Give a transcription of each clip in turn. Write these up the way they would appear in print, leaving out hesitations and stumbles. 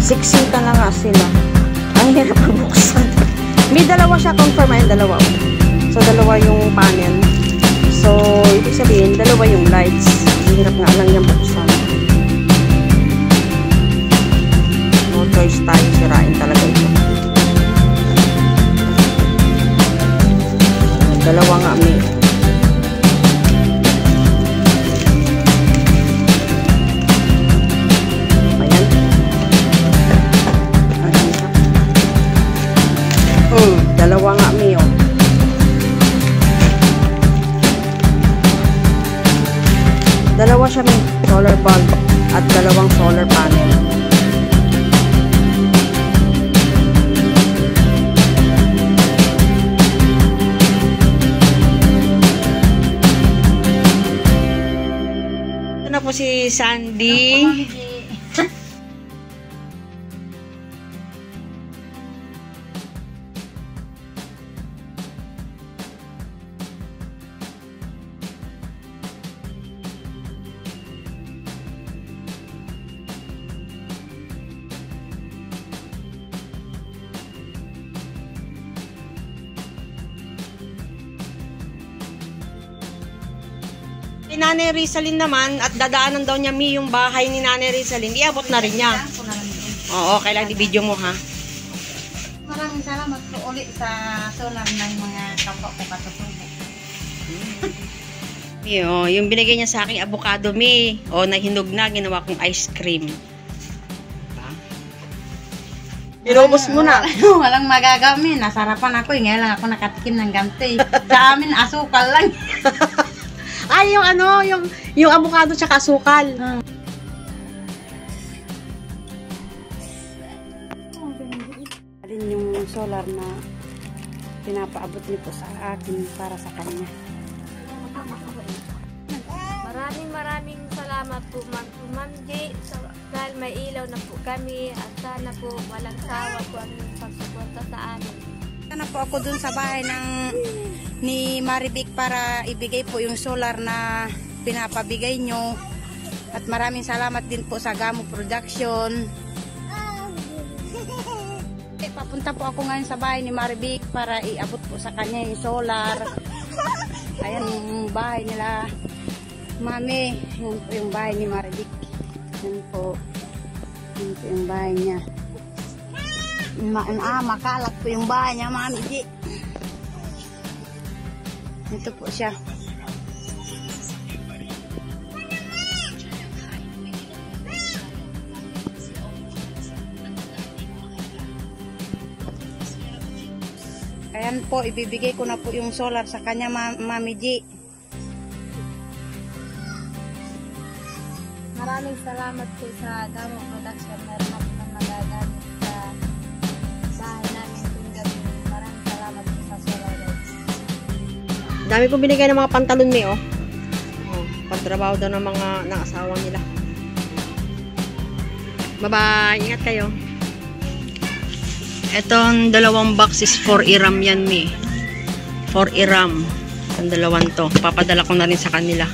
Siksika na nga sila. Ang hirap buksan. May dalawa siya, confirm ay dalawa. So, dalawa yung panel. So, ibig sabihin, dalawa yung lights. Ang hirap nga lang yung buksan. No choice tayo, sirain talaga ito. Dalawa nga may. Dalawa nga may, oh. Dalawa siya may solar bulb at dalawang solar panel. Ito na po si Sandy. Si Nanay Rizalyn naman, at dadaanan daw niya yung bahay ni Nanay Rizalyn, iabot na rin niya. Oo, okay lang, i-video mo ha. Maraming salamat po ulit sa solar ng mga kapwa ko katutubo. Yung binigay niya sa aking avocado, mi. O, nahinog na, ginawa kong ice cream. Inubos mo na. Walang magagawin. Nasarapan ako. Ngayon lang ako nakatikim ng ganti. Sa amin, asukal lang. Ay, yung ano, yung avocado tsaka asukal. Alin yung solar na pinapaabot niyo po sa akin para sa kanya. Maraming salamat po, Ma'am J. Dahil may ilaw na po kami at sana po walang sawa po ang pagsuporta sa amin. Na po ako dun sa bahay ni Marivic para ibigay po yung solar na pinapabigay nyo. At maraming salamat din po sa Gamo Production. Papunta po ako ngayon sa bahay ni Marivic para iabot po sa kanya yung solar. Ayan yung bahay nila, Mami. Yan po yung bahay ni Marivic. Yan po. Yan po yung bahay niya. Makalat po yung bahay niya, Mami G. Ito po siya. Ayan po, ibibigay ko na po yung solar sa kanya, Mami G. Maraming salamat po sa Gamo Production. Meron ako na magagamit sa bahay namin kung gabi. Maraming salamat po sa solar lights. Dami po binigay ng mga pantalon ni, oh. Pagtrabaho daw ng mga asawa nila. Bye-bye. Ingat kayo. Etong dalawang box is for Iram yan, mi. For Iram. Ang dalawang to. Papadala ko na rin sa kanila.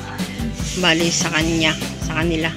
Bali sa kanya. Sa kanila.